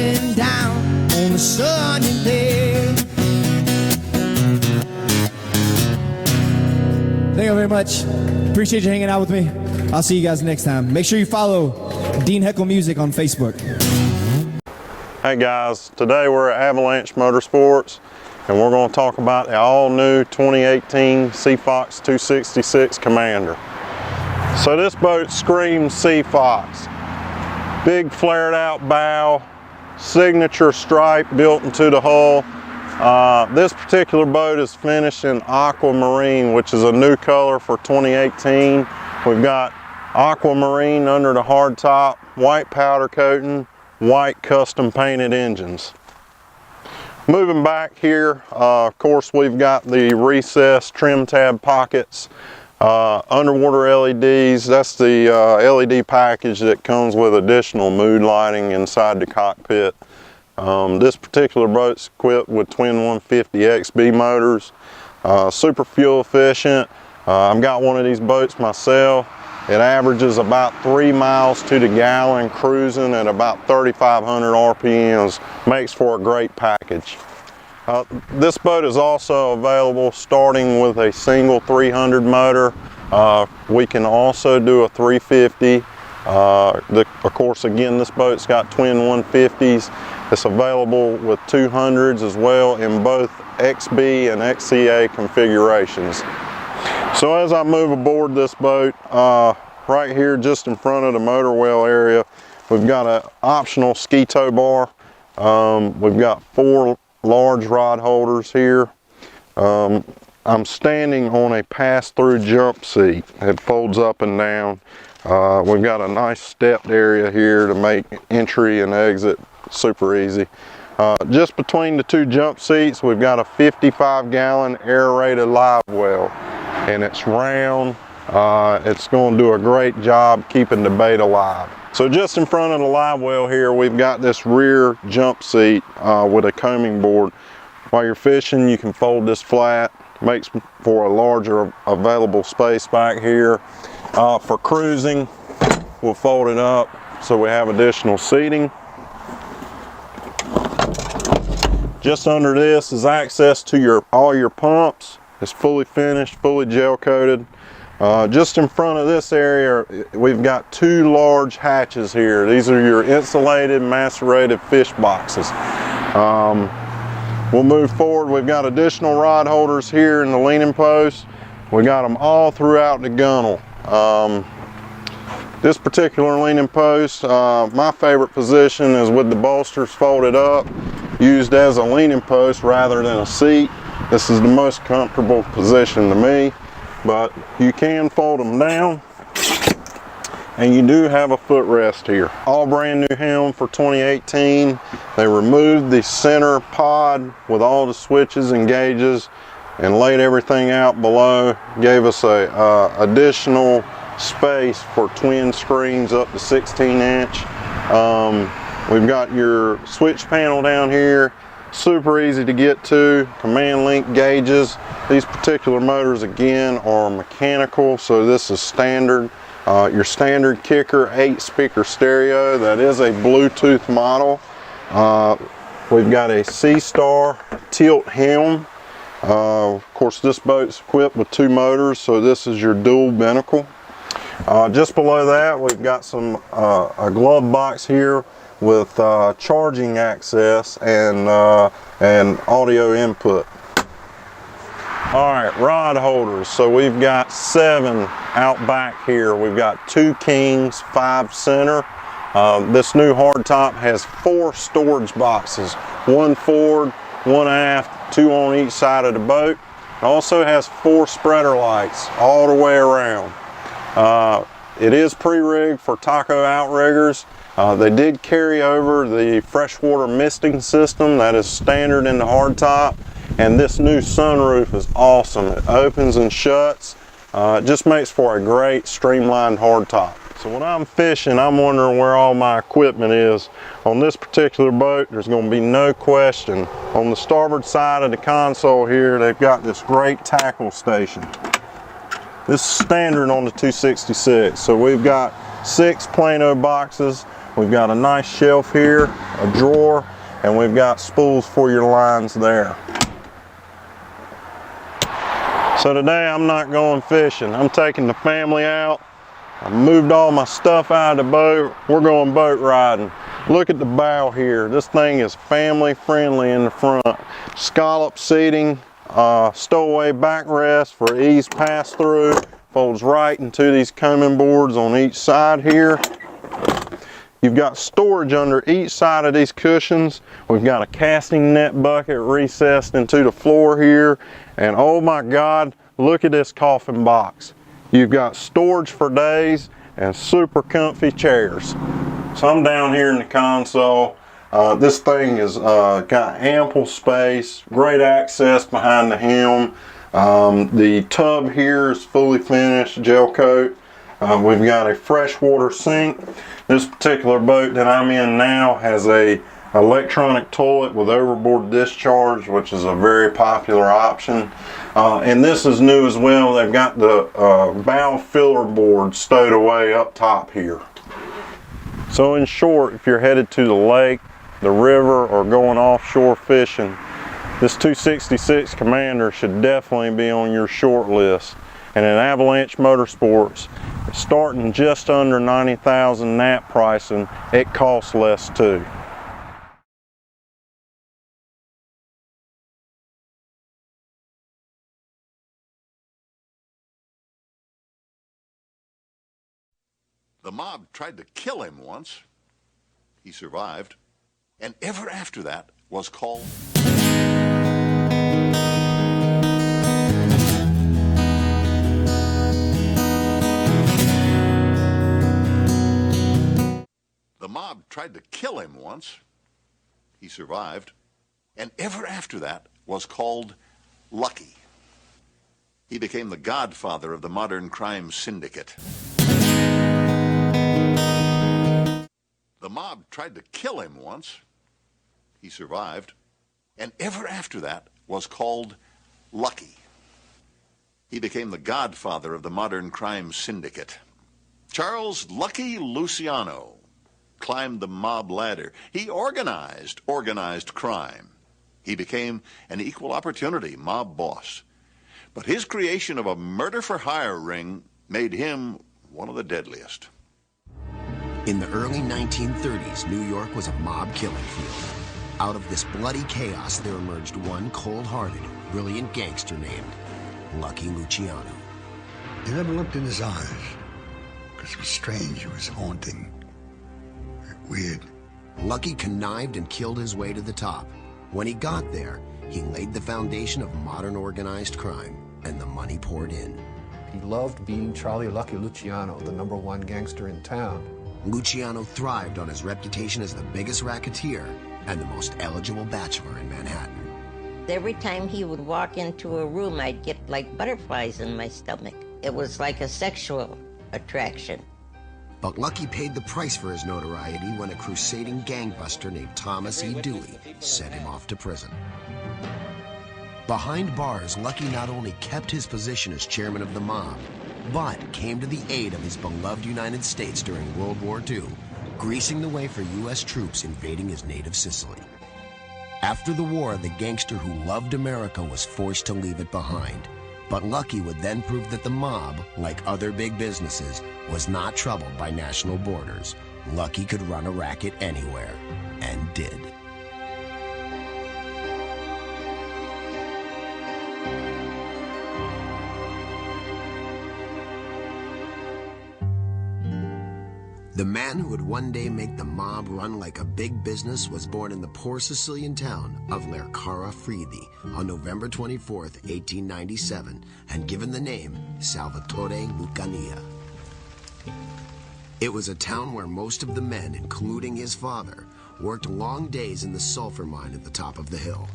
rolling down on a sunny day. Thank you very much. Appreciate you hanging out with me. I'll see you guys next time. Make sure you follow Dean Heckle Music on Facebook. Hey guys, today we're at Avalanche Motorsports and we're going to talk about the all-new 2018 Seafox 266 Commander. So this boat screams Seafox. Big flared out bow, signature stripe built into the hull. This particular boat is finished in aquamarine, which is a new color for 2018. We've got aquamarine under the hard top, white powder coating, white custom painted engines. Moving back here, of course we've got the recessed trim tab pockets, underwater LEDs. That's the LED package that comes with additional mood lighting inside the cockpit. This particular boat's equipped with twin 150 XB motors, super fuel efficient. I've got one of these boats myself. It averages about 3 miles to the gallon, cruising at about 3,500 RPMs. Makes for a great package. This boat is also available starting with a single 300 motor. We can also do a 350. Of course, again, this boat's got twin 150s. It's available with 200s as well in both XB and XCA configurations. So as I move aboard this boat, right here just in front of the motor well area, we've got an optional ski tow bar. We've got 4 large rod holders here. I'm standing on a pass-through jump seat. It folds up and down. We've got a nice stepped area here to make entry and exit super easy. Just between the 2 jump seats, we've got a 55-gallon aerated live well, and it's round. It's going to do a great job keeping the bait alive. So just in front of the live well here, we've got this rear jump seat with a combing board. While you're fishing, you can fold this flat. Makes for a larger available space back here. For cruising, we'll fold it up so we have additional seating. Just under this is access to all your pumps. It's fully finished, fully gel coated. Just in front of this area, we've got 2 large hatches here. These are your insulated, macerated fish boxes. We'll move forward. We've got additional rod holders here in the leaning post. We got them all throughout the gunnel. This particular leaning post, my favorite position is with the bolsters folded up, used as a leaning post rather than a seat. This is the most comfortable position to me, but you can fold them down, and you do have a footrest here. All brand new helm for 2018. They removed the center pod with all the switches and gauges and laid everything out below. Gave us a additional space for twin screens up to 16-inch. We've got your switch panel down here, super easy to get to, command link gauges. These particular motors again are mechanical, so this is standard. Your standard kicker 8-speaker stereo, that is a Bluetooth model. We've got a C-Star tilt helm. Of course, this boat's equipped with 2 motors, so this is your dual binnacle. Just below that, we've got a glove box here with charging access and audio input. All right, rod holders. So we've got 7 out back here. We've got 2 kings, 5 center. This new hardtop has 4 storage boxes, 1 forward, 1 aft, 2 on each side of the boat. It also has 4 spreader lights all the way around. It is pre-rigged for taco outriggers. They did carry over the freshwater misting system that is standard in the hardtop, and this new sunroof is awesome. It opens and shuts. It just makes for a great streamlined hardtop. So when I'm fishing, I'm wondering where all my equipment is. On this particular boat, there's going to be no question. On the starboard side of the console here, they've got this great tackle station. This is standard on the 266. So we've got 6 Plano boxes We've got a nice shelf here, a drawer, and we've got spools for your lines there. So today I'm not going fishing. I'm taking the family out. I moved all my stuff out of the boat. We're going boat riding. Look at the bow here. This thing is family friendly in the front. Scallop seating, stowaway backrest for ease pass through. Folds right into these combing boards on each side here. You've got storage under each side of these cushions. We've got a casting net bucket recessed into the floor here. And oh my God, look at this coffin box. You've got storage for days and super comfy chairs. So I'm down here in the console. This thing has got ample space, great access behind the helm. The tub here is fully finished, gel coat. We've got a freshwater sink. This particular boat that I'm in now has a electronic toilet with overboard discharge, which is a very popular option. And this is new as well. They've got the bow filler board stowed away up top here. So in short, if you're headed to the lake, the river, or going offshore fishing, this 266 Commander should definitely be on your short list. And at Avalanche Motorsports, starting just under $90,000 NAP pricing, it costs less too. The mob tried to kill him once. He survived, and ever after that was called... The mob tried to kill him once. He survived, and ever after that was called Lucky. He became the godfather of the modern crime syndicate. The mob tried to kill him once. He survived, and ever after that was called Lucky. He became the godfather of the modern crime syndicate. Charles Lucky Luciano climbed the mob ladder. He organized crime. He became an equal opportunity mob boss. But his creation of a murder-for-hire ring made him one of the deadliest. In the early 1930s, New York was a mob killing field. Out of this bloody chaos, there emerged one cold-hearted, brilliant gangster named Lucky Luciano. You never looked in his eyes, because it was strange, it was haunting, weird. Lucky connived and killed his way to the top. When he got there, he laid the foundation of modern organized crime, and the money poured in. He loved being Charlie Lucky Luciano, the #1 gangster in town. Luciano thrived on his reputation as the biggest racketeer and the most eligible bachelor in Manhattan. Every time he would walk into a room, I'd get like butterflies in my stomach. It was like a sexual attraction. But Lucky paid the price for his notoriety when a crusading gangbuster named Thomas E. Dewey sent him off to prison. Behind bars, Lucky not only kept his position as chairman of the mob, but came to the aid of his beloved United States during World War II, greasing the way for U.S. troops invading his native Sicily. After the war, the gangster who loved America was forced to leave it behind. But Lucky would then prove that the mob, like other big businesses, was not troubled by national borders. Lucky could run a racket anywhere, and did. The man who would one day make the mob run like a big business was born in the poor Sicilian town of Lercara Friuli on November 24th, 1897, and given the name Salvatore Lucania. It was a town where most of the men, including his father, worked long days in the sulfur mine at the top of the hill.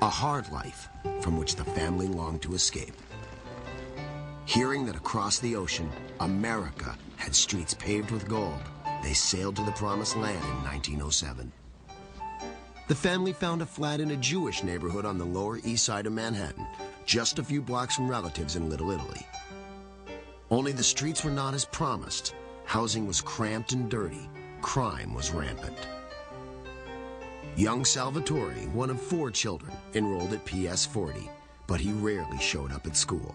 A hard life from which the family longed to escape. Hearing that across the ocean, America had streets paved with gold, they sailed to the promised land in 1907. The family found a flat in a Jewish neighborhood on the Lower East Side of Manhattan, just a few blocks from relatives in Little Italy. Only the streets were not as promised. Housing was cramped and dirty. Crime was rampant. Young Salvatore, one of 4 children, enrolled at PS 40, but he rarely showed up at school.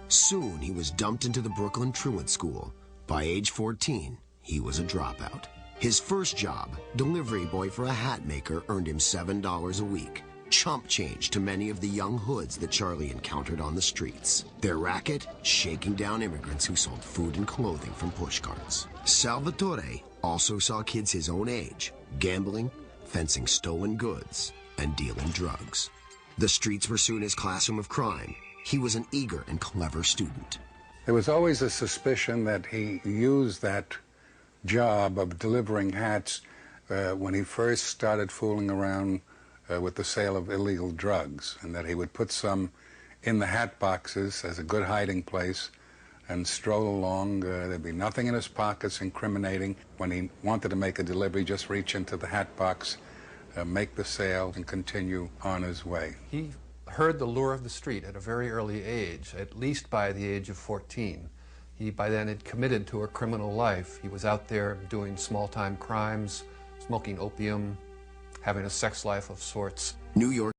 Soon he was dumped into the Brooklyn Truant School. By age 14, he was a dropout. His first job, delivery boy for a hat maker, earned him $7 a week. Chump change to many of the young hoods that Charlie encountered on the streets. Their racket, shaking down immigrants who sold food and clothing from pushcarts. Salvatore also saw kids his own age, gambling, fencing stolen goods, and dealing drugs. The streets were soon his classroom of crime. He was an eager and clever student. There was always a suspicion that he used that job of delivering hats when he first started fooling around with the sale of illegal drugs, and that he would put some in the hat boxes as a good hiding place and stroll along. There'd be nothing in his pockets incriminating. When he wanted to make a delivery, just reach into the hat box, make the sale, and continue on his way. He heard the lure of the street at a very early age, at least by the age of 14. He by then had committed to a criminal life. He was out there doing small-time crimes, smoking opium, having a sex life of sorts. New York